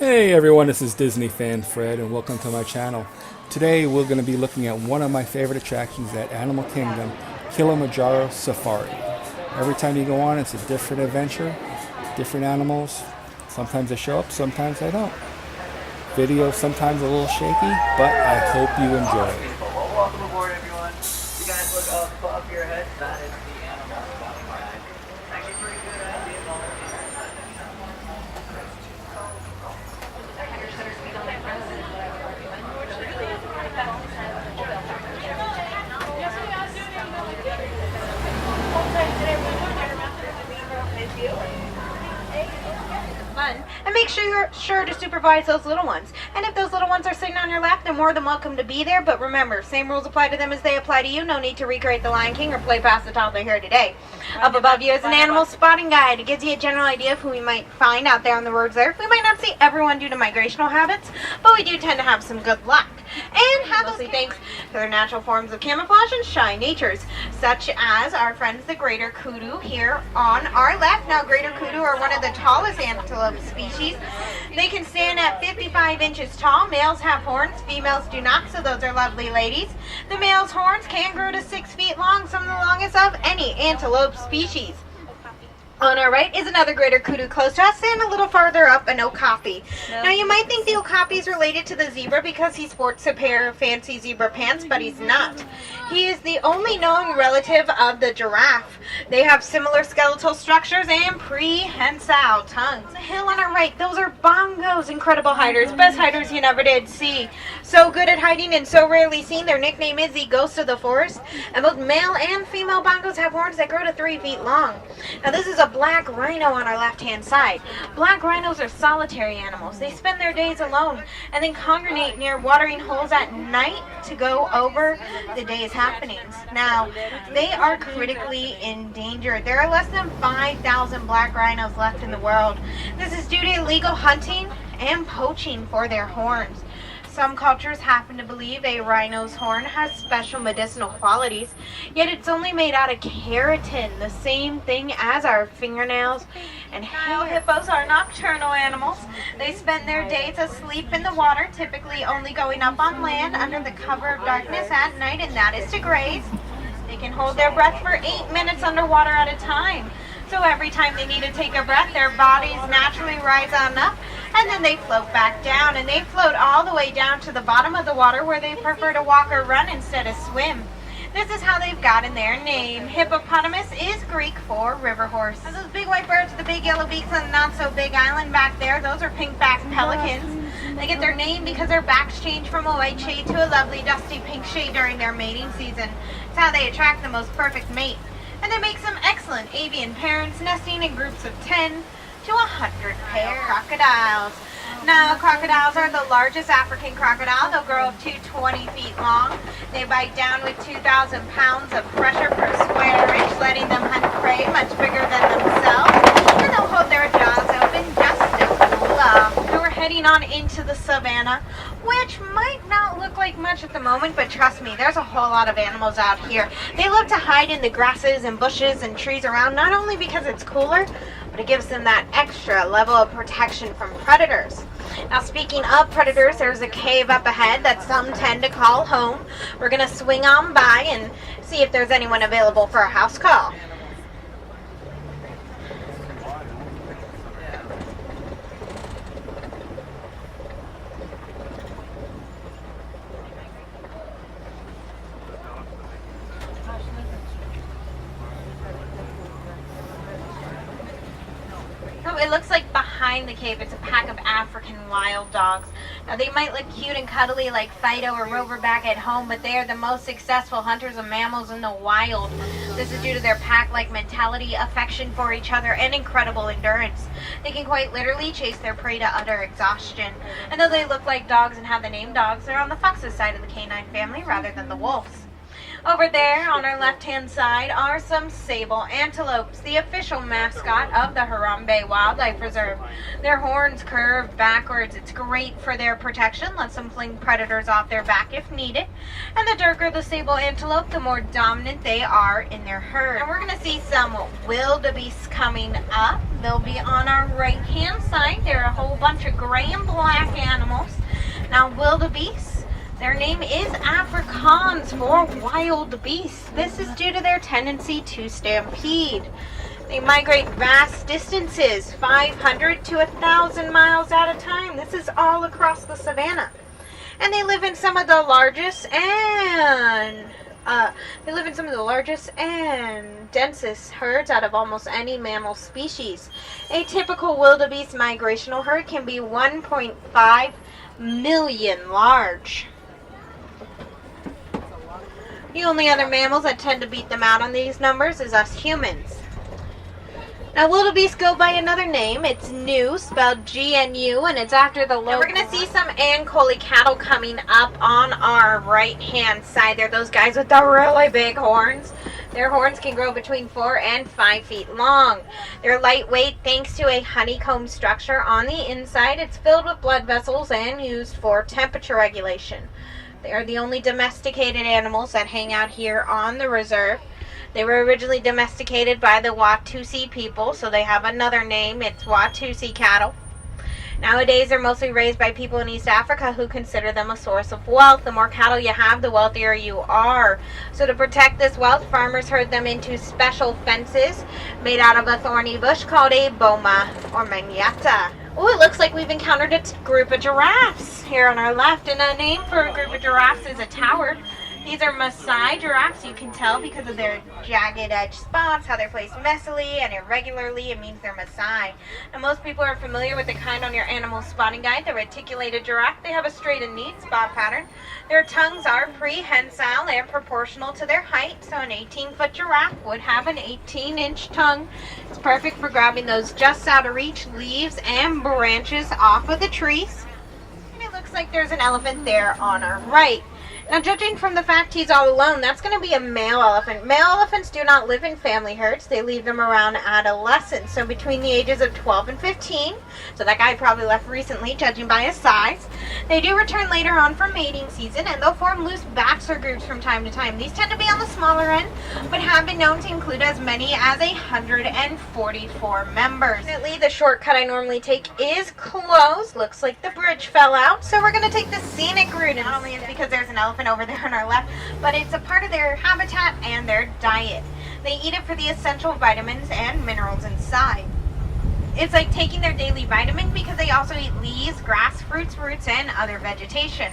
Hey everyone, this is Disney fan Fred and welcome to my channel. Today we're going to be looking at one of my favorite attractions at Animal Kingdom, Kilimanjaro Safari. Every time you go on, it's a different adventure, different animals. Sometimes they show up, sometimes they don't. Video sometimes a little shaky, but I hope you enjoy it. Well, welcome aboard, everyone. You guys look up above your head. That is the animal spotting guide. Actually, pretty good at being fun. And make sure you're sure to supervise those little ones. And if those little ones are sitting on your lap, they're more than welcome to be there. But remember, same rules apply to them as they apply to you. No need to recreate the Lion King or play past the toddler here today. Up above you is an animal spotting guide. It gives you a general idea of who we might find out there on the roads there. We might not see everyone due to migrational habits, but we do tend to have some good luck. And have mostly thanks to their natural forms of camouflage and shy natures, such as our friends the greater kudu here on our left. Now, greater kudu are one of the tallest antelope species. They can stand at 55 inches tall. Males have horns, females do not, so those are lovely ladies. The male's horns can grow to 6 feet long, some of the longest of any antelope species. On our right is another greater kudu close to us, and a little farther up an okapi. Now you might think the okapi is related to the zebra because he sports a pair of fancy zebra pants, but he's not. He is the only known relative of the giraffe. They have similar skeletal structures and prehensile tongues. The hill on our right, those are bongos, incredible hiders, best hiders you never did see. So good at hiding and so rarely seen, their nickname is the ghost of the forest. And both male and female bongos have horns that grow to 3 feet long. Now this is a black rhino on our left-hand side. Black rhinos are solitary animals. They spend their days alone and then congregate near watering holes at night to go over the day's happenings. Now, they are critically endangered. There are less than 5,000 black rhinos left in the world. This is due to illegal hunting and poaching for their horns. Some cultures happen to believe a rhino's horn has special medicinal qualities, yet it's only made out of keratin, the same thing as our fingernails and hair. Hippos are nocturnal animals. They spend their days asleep in the water, typically only going up on land under the cover of darkness at night, and that is to graze. They can hold their breath for 8 minutes underwater at a time. So every time they need to take a breath, their bodies naturally rise on up, and then they float back down, and they float all the way down to the bottom of the water where they prefer to walk or run instead of swim. This is how they've gotten their name. Hippopotamus is Greek for river horse. Now those big white birds with the big yellow beaks on the not so big island back there, those are pink-backed pelicans. They get their name because their backs change from a white shade to a lovely dusty pink shade during their mating season. It's how they attract the most perfect mate. And they make some excellent avian parents, nesting in groups of 10 to 100 pairs. Crocodiles. Now, crocodiles are the largest African crocodile. They'll grow up to 20 feet long. They bite down with 2,000 pounds of pressure per square inch, letting them hunt prey much bigger than themselves. And they'll hold their jaws open just to cool off. So we're heading on into the savannah, which might not look like much at the moment, but trust me, there's a whole lot of animals out here. They love to hide in the grasses and bushes and trees around, not only because it's cooler, but it gives them that extra level of protection from predators. Now, speaking of predators, there's a cave up ahead that some tend to call home. We're going to swing on by and see if there's anyone available for a house call. Oh, it looks like behind the cave it's a pack of African wild dogs. Now they might look cute and cuddly like Fido or Rover back at home, but they are the most successful hunters of mammals in the wild. This is due to their pack-like mentality, affection for each other, and incredible endurance. They can quite literally chase their prey to utter exhaustion. And though they look like dogs and have the name dogs, they're on the fox's side of the canine family rather than the wolves. Over there on our left-hand side are some sable antelopes, the official mascot of the Harambe Wildlife Reserve. Their horns curve backwards. It's great for their protection, lets them fling predators off their back if needed. And the darker the sable antelope, the more dominant they are in their herd. And we're going to see some wildebeest coming up. They'll be on our right-hand side. They're a whole bunch of gray and black animals. Now, wildebeest, their name is Afrikaans for wild beasts. This is due to their tendency to stampede. They migrate vast distances, 500 to 1,000 miles at a time. This is all across the savannah. And they live in some of the largest and densest herds out of almost any mammal species. A typical wildebeest migrational herd can be 1.5 million large. The only other mammals that tend to beat them out on these numbers is us humans. Now, wildebeest go by another name. It's Gnu, spelled G-N-U, and it's after the local. And we're going to see some Ankole cattle coming up on our right-hand side. They're those guys with the really big horns. Their horns can grow between 4 and 5 feet long. They're lightweight thanks to a honeycomb structure on the inside. It's filled with blood vessels and used for temperature regulation. They are the only domesticated animals that hang out here on the reserve. They were originally domesticated by the Watusi people, so they have another name. It's Watusi cattle. Nowadays, they're mostly raised by people in East Africa who consider them a source of wealth. The more cattle you have, the wealthier you are. So to protect this wealth, farmers herd them into special fences made out of a thorny bush called a boma or manyatta. Oh, it looks like we've encountered a group of giraffes here on our left, and a name for a group of giraffes is a tower. These are Maasai giraffes. You can tell because of their jagged edge spots, how they're placed messily and irregularly. It means they're Maasai. Now, most people are familiar with the kind on your animal spotting guide, the reticulated giraffe. They have a straight and neat spot pattern. Their tongues are prehensile and proportional to their height. So an 18-foot giraffe would have an 18-inch tongue. It's perfect for grabbing those just out of reach leaves and branches off of the trees. And it looks like there's an elephant there on our right. Now, judging from the fact he's all alone, that's going to be a male elephant. Male elephants do not live in family herds. They leave them around adolescence, so between the ages of 12 and 15. So that guy probably left recently, judging by his size. They do return later on for mating season, and they'll form loose bachelor groups from time to time. These tend to be on the smaller end, but have been known to include as many as 144 members. Fortunately, the shortcut I normally take is closed. Looks like the bridge fell out, so we're going to take the scenic route. And not only is it because there's an elephant over there on our left, but it's a part of their habitat and their diet. They eat it for the essential vitamins and minerals inside. It's like taking their daily vitamin because they also eat leaves, grass, fruits, roots, and other vegetation.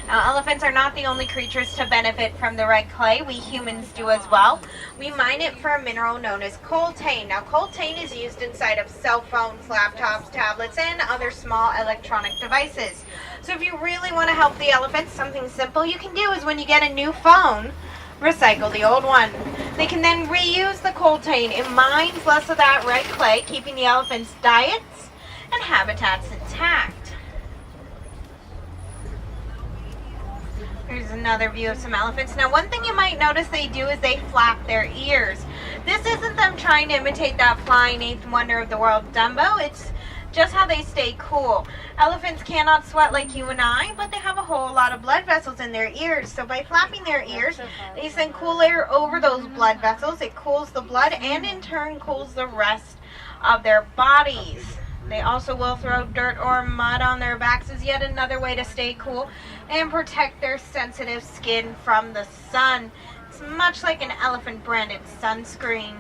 Now, elephants are not the only creatures to benefit from the red clay. We humans do as well. We mine it for a mineral known as coltan. Now, coltan is used inside of cell phones, laptops, tablets, and other small electronic devices. So if you really want to help the elephants, something simple you can do is when you get a new phone, recycle the old one. They can then reuse the coltan. It mines less of that red clay, keeping the elephants' diets and habitats intact. Here's another view of some elephants. Now, one thing you might notice they do is they flap their ears. This isn't them trying to imitate that flying eighth wonder of the world, Dumbo. It's just how they stay cool. Elephants cannot sweat like you and I, but they have a whole lot of blood vessels in their ears. So by flapping their ears, they send cool air over those blood vessels. It cools the blood and in turn cools the rest of their bodies. They also will throw dirt or mud on their backs as yet another way to stay cool and protect their sensitive skin from the sun. It's much like an elephant branded sunscreen.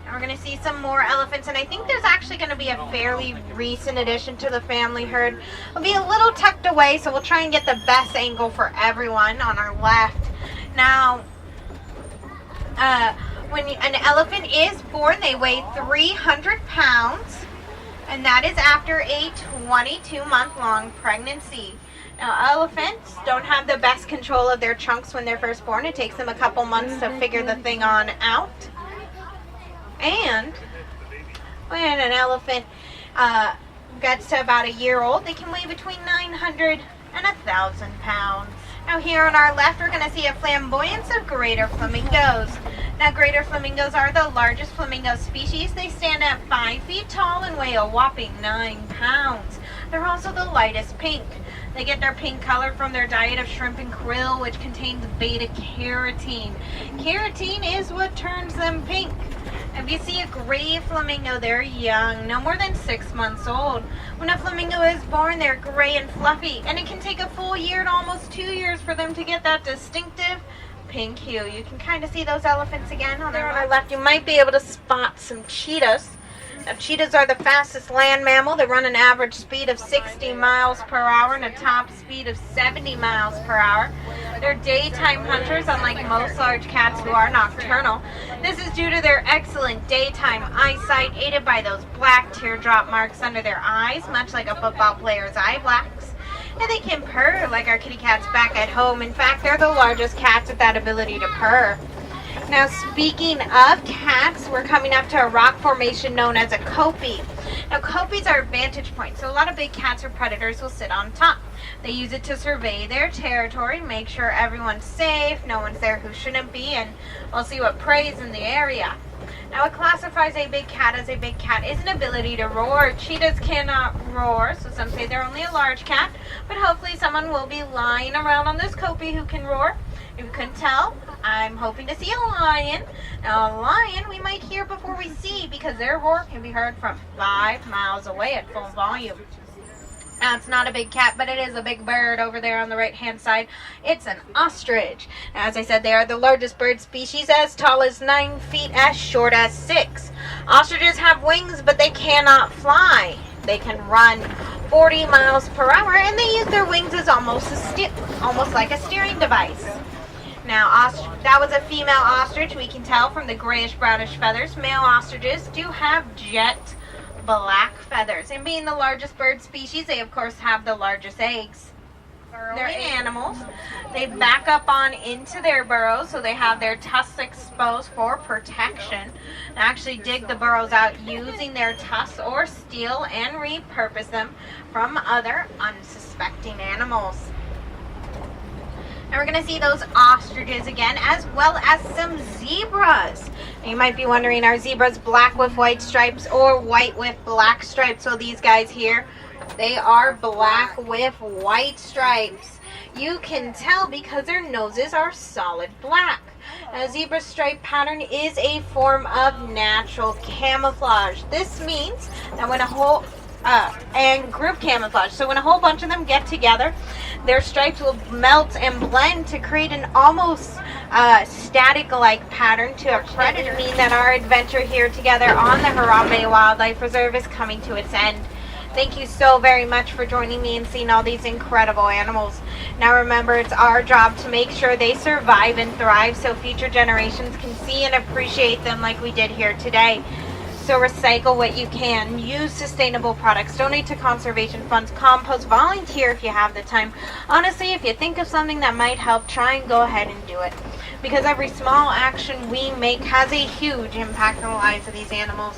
And we're going to see some more elephants, and I think there's actually going to be a fairly recent addition to the family herd. It'll be a little tucked away, so we'll try and get the best angle for everyone on our left. Now, when an elephant is born, they weigh 300 pounds. And that is after a 22-month-long pregnancy. Now, elephants don't have the best control of their chunks when they're first born. It takes them a couple months to figure the thing on out. And when an elephant gets to about a year old, they can weigh between 900 and 1,000 pounds. Now here on our left, we're going to see a flamboyance of greater flamingos. Now greater flamingos are the largest flamingo species. They stand at 5 feet tall and weigh a whopping 9 pounds. They're also the lightest pink. They get their pink color from their diet of shrimp and krill, which contains beta-carotene. Carotene is what turns them pink. If you see a gray flamingo, they're young, no more than 6 months old. When a flamingo is born, they're gray and fluffy, and it can take a full year to almost 2 years for them to get that distinctive pink hue. You can kind of see those elephants again on their left. You might be able to spot some cheetahs. Now, cheetahs are the fastest land mammal. They run an average speed of 60 miles per hour and a top speed of 70 miles per hour. They're daytime hunters, unlike most large cats who are nocturnal. This is due to their excellent daytime eyesight, aided by those black teardrop marks under their eyes, much like a football player's eye blacks. And they can purr like our kitty cats back at home. In fact, they're the largest cats with that ability to purr. Now, speaking of cats, we're coming up to a rock formation known as a kopie. Now, kopies are vantage points, so a lot of big cats or predators will sit on top. They use it to survey their territory, make sure everyone's safe, no one's there who shouldn't be, and we'll see what prey is in the area. Now, what classifies a big cat as a big cat is an ability to roar. Cheetahs cannot roar, so some say they're only a large cat, but hopefully someone will be lying around on this kopie who can roar. If you couldn't tell, I'm hoping to see a lion. Now, a lion we might hear before we see, because their roar can be heard from 5 miles away at full volume. Now, it's not a big cat, but it is a big bird over there on the right-hand side. It's an ostrich. Now, as I said, they are the largest bird species, as tall as 9 feet, as short as 6. Ostriches have wings, but they cannot fly. They can run 40 miles per hour, and they use their wings as almost like a steering device. Now, that was a female ostrich. We can tell from the grayish-brownish feathers. Male ostriches do have jet black feathers. And being the largest bird species, they of course have the largest eggs. They're animals. They back up on into their burrows, so they have their tusks exposed for protection. They actually dig the burrows out using their tusks or steel and repurpose them from other unsuspecting animals. And we're going to see those ostriches again, as well as some zebras. And you might be wondering, are zebras black with white stripes or white with black stripes? Well, these guys here, they are black with white stripes. You can tell because their noses are solid black. Now, zebra stripe pattern is a form of natural camouflage. This means that when and group camouflage. So when a whole bunch of them get together, their stripes will melt and blend to create an almost static-like pattern to a predator. Mean that our adventure here together on the Harambe Wildlife Reserve is coming to its end. Thank you so very much for joining me and seeing all these incredible animals. Now remember, it's our job to make sure they survive and thrive so future generations can see and appreciate them like we did here today. So recycle what you can, use sustainable products, donate to conservation funds, compost, volunteer if you have the time. Honestly, if you think of something that might help, try and go ahead and do it. Because every small action we make has a huge impact on the lives of these animals.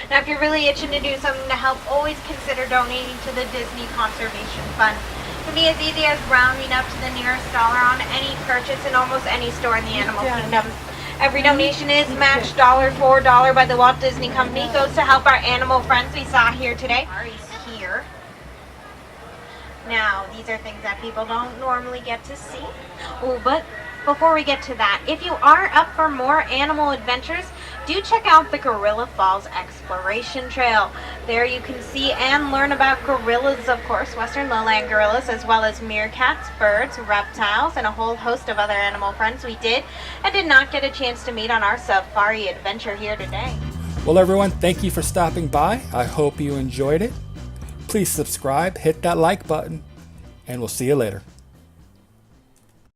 Now, if you're really itching to do something to help, always consider donating to the Disney Conservation Fund. It can be as easy as rounding up to the nearest dollar on any purchase in almost any store in the animal kingdom. Every donation is matched dollar for dollar by the Walt Disney Company. Goes to help our animal friends we saw here today. Here. Now, these are things that people don't normally get to see. Oh, but before we get to that, if you are up for more animal adventures, do check out the Gorilla Falls Exploration Trail. There you can see and learn about gorillas, of course, western lowland gorillas, as well as meerkats, birds, reptiles, and a whole host of other animal friends we did and did not get a chance to meet on our safari adventure here today. Well, everyone, thank you for stopping by. I hope you enjoyed it. Please subscribe, hit that like button, and we'll see you later.